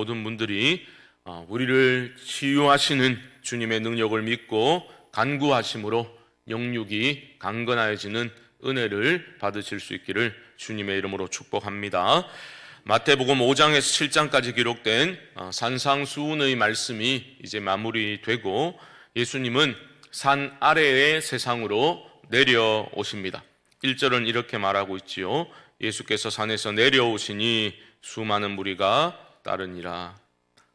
모든 분들이 우리를 치유하시는 주님의 능력을 믿고 간구하심으로 영육이 강건하여지는 은혜를 받으실 수 있기를 주님의 이름으로 축복합니다. 마태복음 5장에서 7장까지 기록된 산상수훈의 말씀이 이제 마무리되고 예수님은 산 아래의 세상으로 내려오십니다. 1절은 이렇게 말하고 있지요. 예수께서 산에서 내려오시니 수많은 무리가 따르니라.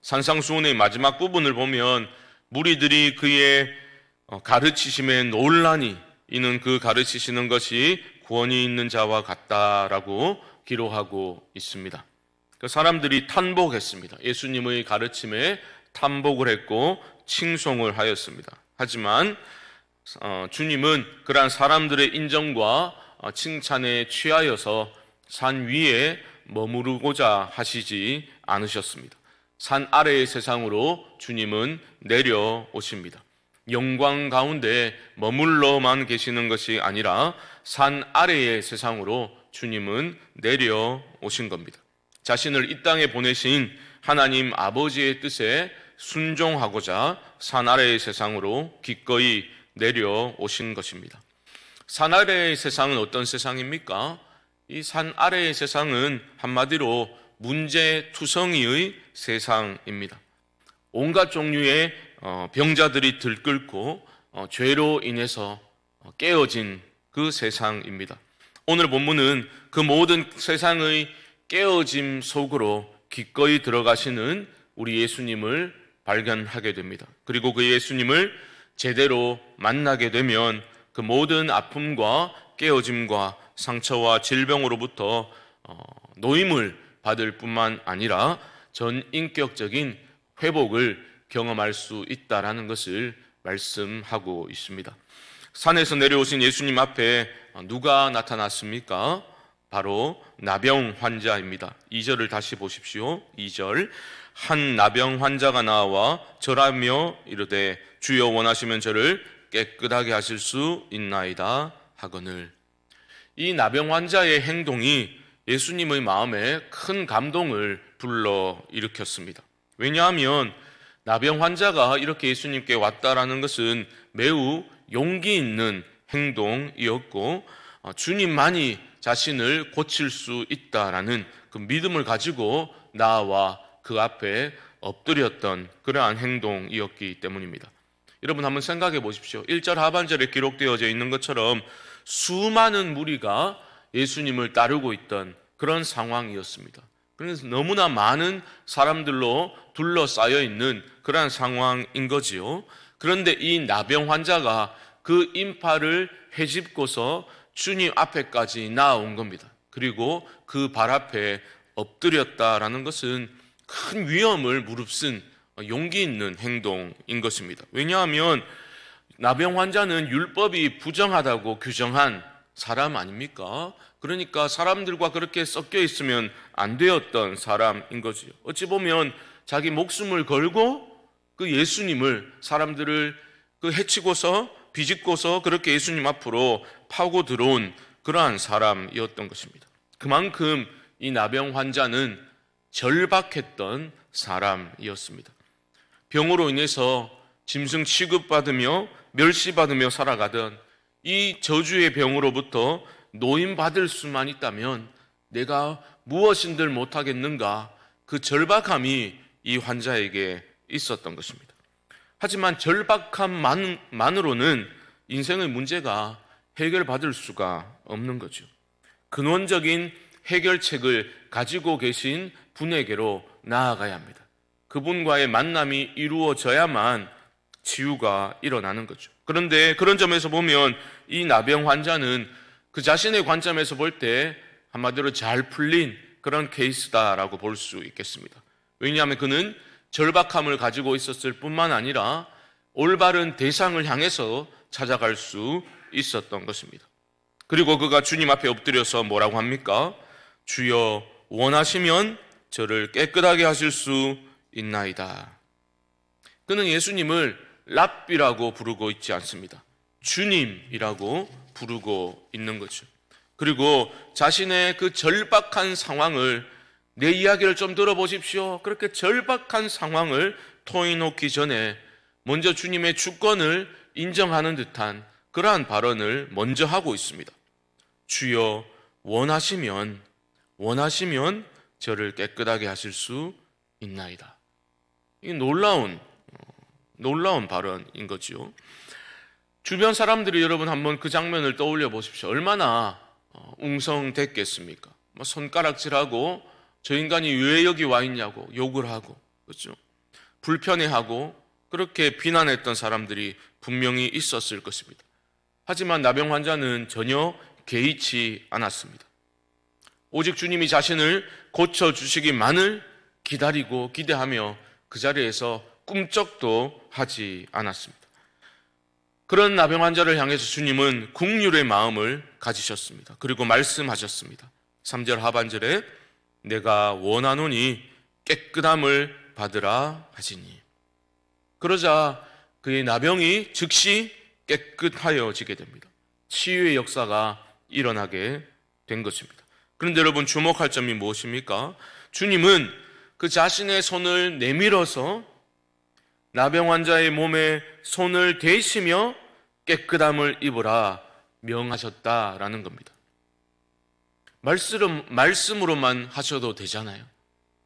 산상수훈의 마지막 부분을 보면 무리들이 그의 가르치심에 놀라니 이는 그 가르치시는 것이 구원이 있는 자와 같다라고 기록하고 있습니다. 그 사람들이 탄복했습니다. 예수님의 가르침에 탄복을 했고 칭송을 하였습니다. 하지만 주님은 그러한 사람들의 인정과 칭찬에 취하여서 산 위에 머무르고자 하시지 않으셨습니다. 산 아래의 세상으로 주님은 내려오십니다. 영광 가운데 머물러만 계시는 것이 아니라 산 아래의 세상으로 주님은 내려오신 겁니다. 자신을 이 땅에 보내신 하나님 아버지의 뜻에 순종하고자 산 아래의 세상으로 기꺼이 내려오신 것입니다. 산 아래의 세상은 어떤 세상입니까? 이 산 아래의 세상은 한마디로 문제투성이의 세상입니다. 온갖 종류의 병자들이 들끓고 죄로 인해서 깨어진 그 세상입니다. 오늘 본문은 그 모든 세상의 깨어짐 속으로 기꺼이 들어가시는 우리 예수님을 발견하게 됩니다. 그리고 그 예수님을 제대로 만나게 되면 그 모든 아픔과 깨어짐과 상처와 질병으로부터 노임을 받을 뿐만 아니라 전인격적인 회복을 경험할 수 있다라는 것을 말씀하고 있습니다. 산에서 내려오신 예수님 앞에 누가 나타났습니까? 바로 나병 환자입니다. 2절을 다시 보십시오. 2절 한 나병 환자가 나와 절하며 이르되 주여 원하시면 저를 깨끗하게 하실 수 있나이다 하거늘. 이 나병 환자의 행동이 예수님의 마음에 큰 감동을 불러일으켰습니다. 왜냐하면 나병 환자가 이렇게 예수님께 왔다라는 것은 매우 용기 있는 행동이었고 주님만이 자신을 고칠 수 있다라는 그 믿음을 가지고 나와 그 앞에 엎드렸던 그러한 행동이었기 때문입니다. 여러분 한번 생각해 보십시오. 1절 하반절에 기록되어져 있는 것처럼 수많은 무리가 예수님을 따르고 있던 그런 상황이었습니다. 그래서 너무나 많은 사람들로 둘러싸여 있는 그러한 상황인 거지요. 그런데 이 나병 환자가 그 인파를 헤집고서 주님 앞에까지 나아온 겁니다. 그리고 그 발 앞에 엎드렸다라는 것은 큰 위험을 무릅쓴 용기 있는 행동인 것입니다. 왜냐하면 나병 환자는 율법이 부정하다고 규정한 사람 아닙니까? 그러니까 사람들과 그렇게 섞여 있으면 안 되었던 사람인 거지요. 어찌 보면 자기 목숨을 걸고 그 예수님을 사람들을 해치고서 비집고서 그렇게 예수님 앞으로 파고 들어온 그러한 사람이었던 것입니다. 그만큼 이 나병 환자는 절박했던 사람이었습니다. 병으로 인해서 짐승 취급받으며 멸시받으며 살아가던 이 저주의 병으로부터 노임받을 수만 있다면 내가 무엇인들 못하겠는가, 그 절박함이 이 환자에게 있었던 것입니다. 하지만 절박함만으로는 인생의 문제가 해결받을 수가 없는 거죠. 근원적인 해결책을 가지고 계신 분에게로 나아가야 합니다. 그분과의 만남이 이루어져야만 치유가 일어나는 거죠. 그런데 그런 점에서 보면 이 나병 환자는 그 자신의 관점에서 볼 때 한마디로 잘 풀린 그런 케이스다라고 볼 수 있겠습니다. 왜냐하면 그는 절박함을 가지고 있었을 뿐만 아니라 올바른 대상을 향해서 찾아갈 수 있었던 것입니다. 그리고 그가 주님 앞에 엎드려서 뭐라고 합니까? 주여 원하시면 저를 깨끗하게 하실 수 있나이다. 그는 예수님을 랍비라고 부르고 있지 않습니다. 주님이라고 부르고 있는 거죠. 그리고 자신의 그 절박한 상황을 내 이야기를 좀 들어보십시오. 그렇게 절박한 상황을 토해놓기 전에 먼저 주님의 주권을 인정하는 듯한 그러한 발언을 먼저 하고 있습니다. 주여 원하시면 저를 깨끗하게 하실 수 있나이다. 이 놀라운 발언인 거죠. 주변 사람들이 여러분 한번 그 장면을 떠올려 보십시오. 얼마나 웅성댔겠습니까? 손가락질하고 저 인간이 왜 여기 와 있냐고 욕을 하고, 그렇죠? 불편해하고 그렇게 비난했던 사람들이 분명히 있었을 것입니다. 하지만 나병 환자는 전혀 개의치 않았습니다. 오직 주님이 자신을 고쳐주시기만을 기다리고 기대하며 그 자리에서 꿈쩍도 하지 않았습니다. 그런 나병 환자를 향해서 주님은 긍휼의 마음을 가지셨습니다. 그리고 말씀하셨습니다. 3절 하반절에 내가 원하노니 깨끗함을 받으라 하시니. 그러자 그의 나병이 즉시 깨끗하여지게 됩니다. 치유의 역사가 일어나게 된 것입니다. 그런데 여러분 주목할 점이 무엇입니까? 주님은 그 자신의 손을 내밀어서 나병 환자의 몸에 손을 대시며 깨끗함을 입으라 명하셨다라는 겁니다. 말씀으로만 하셔도 되잖아요.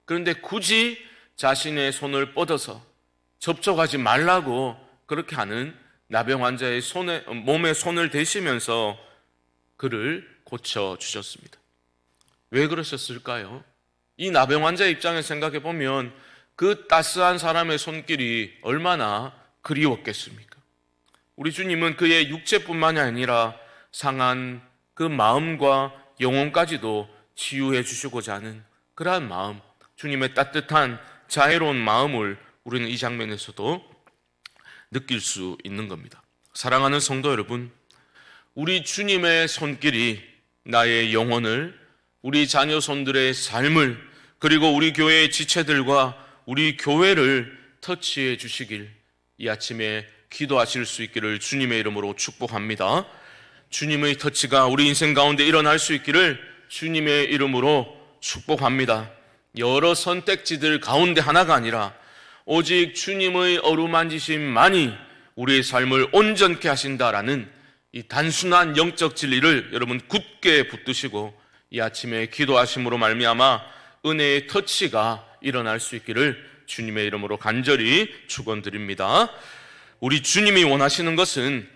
그런데 굳이 자신의 손을 뻗어서 접촉하지 말라고 그렇게 하는 나병 환자의 몸에 손을 대시면서 그를 고쳐주셨습니다. 왜 그러셨을까요? 이 나병 환자 입장에 생각해 보면 그 따스한 사람의 손길이 얼마나 그리웠겠습니까? 우리 주님은 그의 육체뿐만이 아니라 상한 그 마음과 영혼까지도 치유해 주시고자 하는 그러한 마음, 주님의 따뜻한 자애로운 마음을 우리는 이 장면에서도 느낄 수 있는 겁니다. 사랑하는 성도 여러분, 우리 주님의 손길이 나의 영혼을, 우리 자녀손들의 삶을, 그리고 우리 교회의 지체들과 우리 교회를 터치해 주시길 이 아침에 기도하실 수 있기를 주님의 이름으로 축복합니다. 주님의 터치가 우리 인생 가운데 일어날 수 있기를 주님의 이름으로 축복합니다. 여러 선택지들 가운데 하나가 아니라 오직 주님의 어루만지심만이 우리의 삶을 온전케 하신다라는 이 단순한 영적 진리를 여러분 굳게 붙드시고 이 아침에 기도하심으로 말미암아 은혜의 터치가 일어날 수 있기를 주님의 이름으로 간절히 축원드립니다. 우리 주님이 원하시는 것은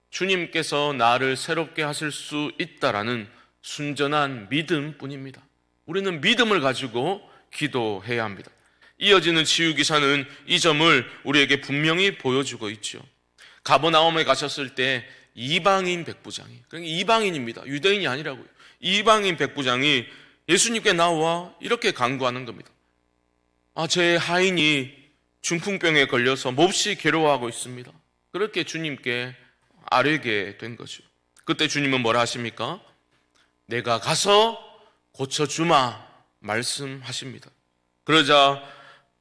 주님께서 나를 새롭게 하실 수 있다라는 순전한 믿음뿐입니다. 우리는 믿음을 가지고 기도해야 합니다. 이어지는 치유 기사는 이 점을 우리에게 분명히 보여주고 있죠. 가버나움에 가셨을 때 이방인 백부장이, 그러니까 이방인입니다. 유대인이 아니라고요. 이방인 백부장이 예수님께 나와 이렇게 간구하는 겁니다. 제 하인이 중풍병에 걸려서 몹시 괴로워하고 있습니다. 그렇게 주님께 아뢰게 된 거죠. 그때 주님은 뭐라 하십니까? 내가 가서 고쳐주마 말씀하십니다. 그러자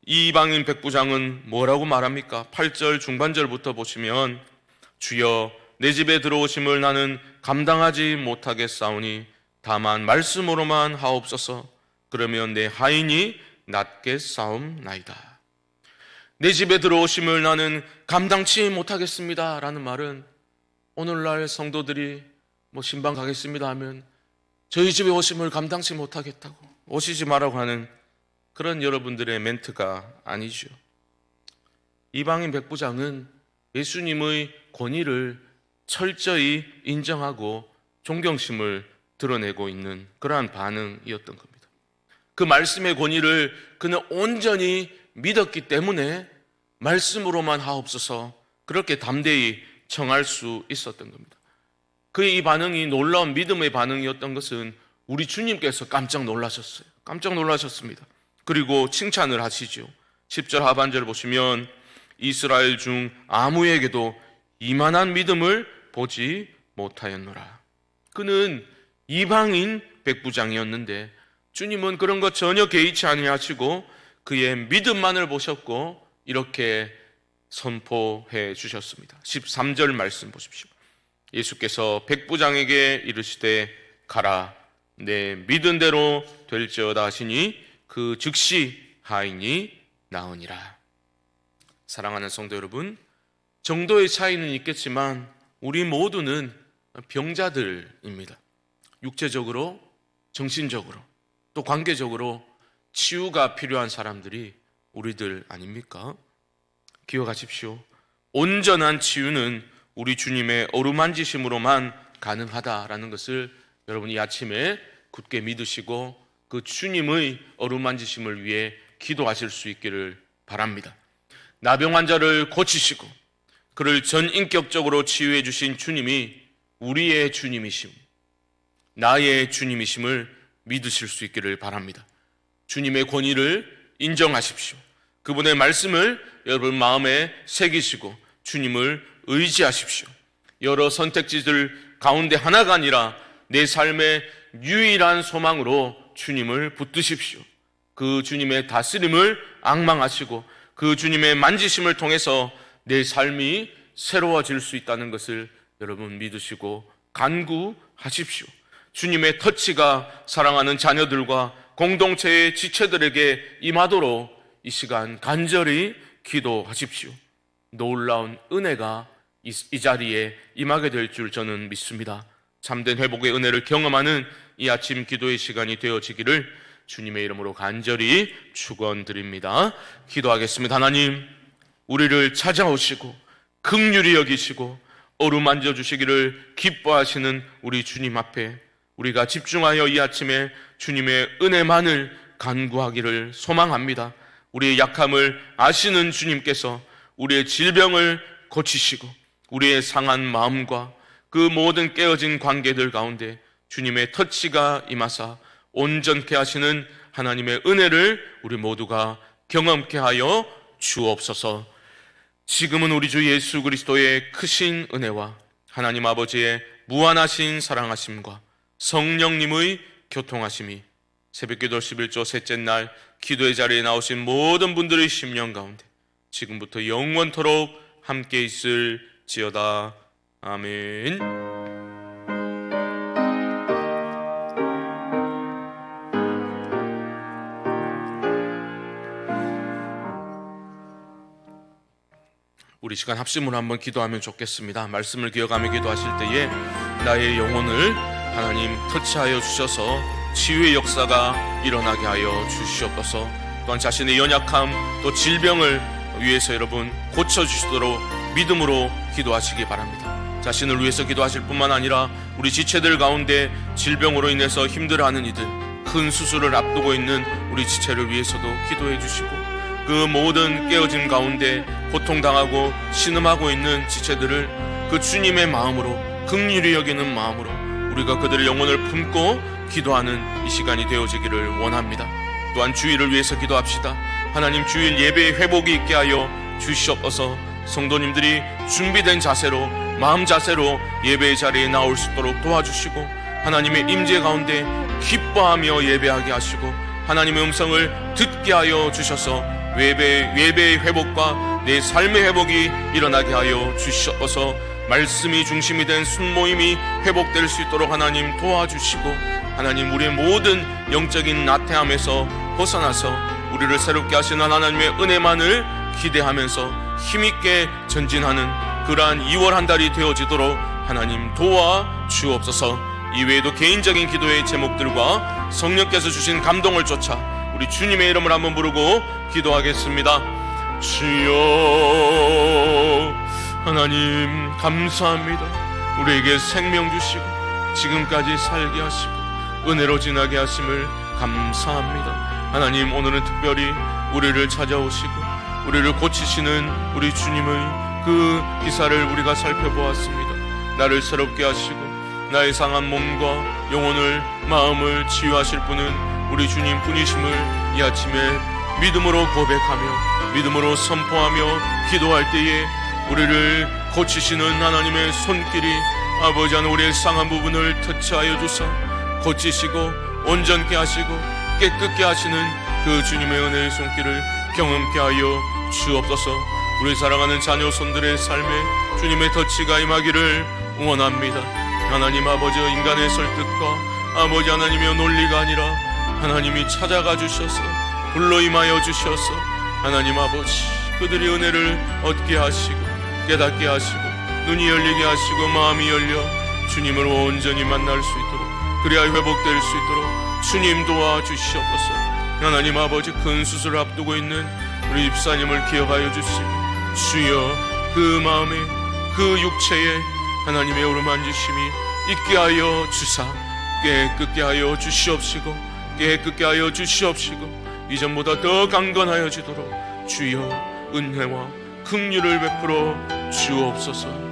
이방인 백부장은 뭐라고 말합니까? 8절 중반절부터 보시면 주여 내 집에 들어오심을 나는 감당하지 못하겠사오니 다만 말씀으로만 하옵소서. 그러면 내 하인이 낫게 싸움나이다. 내 집에 들어오심을 나는 감당치 못하겠습니다 라는 말은 오늘날 성도들이 신방 가겠습니다 하면 저희 집에 오심을 감당치 못하겠다고 오시지 말라고 하는 그런 여러분들의 멘트가 아니죠. 이방인 백부장은 예수님의 권위를 철저히 인정하고 존경심을 드러내고 있는 그러한 반응이었던 겁니다. 그 말씀의 권위를 그는 온전히 믿었기 때문에 말씀으로만 하옵소서 그렇게 담대히 청할 수 있었던 겁니다. 그의 이 반응이 놀라운 믿음의 반응이었던 것은 우리 주님께서 깜짝 놀라셨어요. 깜짝 놀라셨습니다. 그리고 칭찬을 하시죠. 10절 하반절 보시면 이스라엘 중 아무에게도 이만한 믿음을 보지 못하였노라. 그는 이방인 백부장이었는데 주님은 그런 것 전혀 개의치 아니하시고 그의 믿음만을 보셨고 이렇게 선포해 주셨습니다. 13절 말씀 보십시오. 예수께서 백부장에게 이르시되 가라 내 믿은 대로 될지어다 하시니 그 즉시 하인이 나으니라. 사랑하는 성도 여러분, 정도의 차이는 있겠지만 우리 모두는 병자들입니다. 육체적으로, 정신적으로, 또 관계적으로 치유가 필요한 사람들이 우리들 아닙니까? 기억하십시오. 온전한 치유는 우리 주님의 어루만지심으로만 가능하다라는 것을 여러분이 이 아침에 굳게 믿으시고 그 주님의 어루만지심을 위해 기도하실 수 있기를 바랍니다. 나병 환자를 고치시고 그를 전인격적으로 치유해 주신 주님이 우리의 주님이심, 나의 주님이심을 믿으실 수 있기를 바랍니다. 주님의 권위를 인정하십시오. 그분의 말씀을 여러분 마음에 새기시고 주님을 의지하십시오. 여러 선택지들 가운데 하나가 아니라 내 삶의 유일한 소망으로 주님을 붙드십시오. 그 주님의 다스림을 앙망하시고 그 주님의 만지심을 통해서 내 삶이 새로워질 수 있다는 것을 여러분 믿으시고 간구하십시오. 주님의 터치가 사랑하는 자녀들과 공동체의 지체들에게 임하도록 이 시간 간절히 기도하십시오. 놀라운 은혜가 이 자리에 임하게 될 줄 저는 믿습니다. 참된 회복의 은혜를 경험하는 이 아침 기도의 시간이 되어지기를 주님의 이름으로 간절히 축원드립니다. 기도하겠습니다. 하나님, 우리를 찾아오시고 긍휼히 여기시고 어루만져 주시기를 기뻐하시는 우리 주님 앞에 우리가 집중하여 이 아침에 주님의 은혜만을 간구하기를 소망합니다. 우리의 약함을 아시는 주님께서 우리의 질병을 고치시고 우리의 상한 마음과 그 모든 깨어진 관계들 가운데 주님의 터치가 임하사 온전케 하시는 하나님의 은혜를 우리 모두가 경험케 하여 주옵소서. 지금은 우리 주 예수 그리스도의 크신 은혜와 하나님 아버지의 무한하신 사랑하심과 성령님의 교통하심이 새벽기도 11조 셋째 날 기도의 자리에 나오신 모든 분들의 심령 가운데 지금부터 영원토록 함께 있을지어다. 아멘. 우리 시간 합심으로 한번 기도하면 좋겠습니다. 말씀을 기억하며 기도하실 때에 나의 영혼을 하나님 터치하여 주셔서 치유의 역사가 일어나게 하여 주시옵소서. 또한 자신의 연약함 또 질병을 위해서 여러분 고쳐주시도록 믿음으로 기도하시기 바랍니다. 자신을 위해서 기도하실 뿐만 아니라 우리 지체들 가운데 질병으로 인해서 힘들어하는 이들, 큰 수술을 앞두고 있는 우리 지체를 위해서도 기도해 주시고 그 모든 깨어짐 가운데 고통당하고 신음하고 있는 지체들을 그 주님의 마음으로 긍휼히 여기는 마음으로 우리가 그들의 영혼을 품고 기도하는 이 시간이 되어지기를 원합니다. 또한 주일을 위해서 기도합시다. 하나님, 주일 예배의 회복이 있게 하여 주시옵소서. 성도님들이 준비된 자세로, 마음 자세로 예배의 자리에 나올 수 있도록 도와주시고 하나님의 임재 가운데 기뻐하며 예배하게 하시고 하나님의 음성을 듣게 하여 주셔서 예배의 회복과 내 삶의 회복이 일어나게 하여 주시옵소서. 말씀이 중심이 된 순모임이 회복될 수 있도록 하나님 도와주시고 하나님, 우리의 모든 영적인 나태함에서 벗어나서 우리를 새롭게 하시는 하나님의 은혜만을 기대하면서 힘있게 전진하는 그러한 2월 한 달이 되어지도록 하나님 도와주옵소서. 이외에도 개인적인 기도의 제목들과 성령께서 주신 감동을 쫓아 우리 주님의 이름을 한번 부르고 기도하겠습니다. 주여 하나님 감사합니다. 우리에게 생명 주시고 지금까지 살게 하시고 은혜로 지나게 하심을 감사합니다. 하나님, 오늘은 특별히 우리를 찾아오시고 우리를 고치시는 우리 주님의 그 기사를 우리가 살펴보았습니다. 나를 새롭게 하시고 나의 상한 몸과 영혼을, 마음을 치유하실 분은 우리 주님 분이심을 이 아침에 믿음으로 고백하며 믿음으로 선포하며 기도할 때에 우리를 고치시는 하나님의 손길이 아버지 하나님 우리의 상한 부분을 터치하여 주사 고치시고 온전케 하시고 깨끗게 하시는 그 주님의 은혜의 손길을 경험케 하여 주옵소서. 우리 사랑하는 자녀 손들의 삶에 주님의 터치가 임하기를 원합니다. 하나님 아버지, 인간의 설득과 아버지 하나님의 논리가 아니라 하나님이 찾아가 주셔서 불러 임하여 주셔서 하나님 아버지 그들이 은혜를 얻게 하시고 깨닫게 하시고 눈이 열리게 하시고 마음이 열려 주님을 온전히 만날 수 있도록 그래야 회복될 수 있도록 주님 도와주시옵소서. 하나님 아버지 큰 수술을 앞두고 있는 우리 집사님을 기억하여 주시고 주여 그 마음에 그 육체에 하나님의 어루만지심이 있게 하여 주사 깨끗게 하여 주시옵시고 깨끗게 하여 주시옵시고 이전보다 더 강건하여지도록 주여 은혜와 긍휼을 베풀어 주옵소서.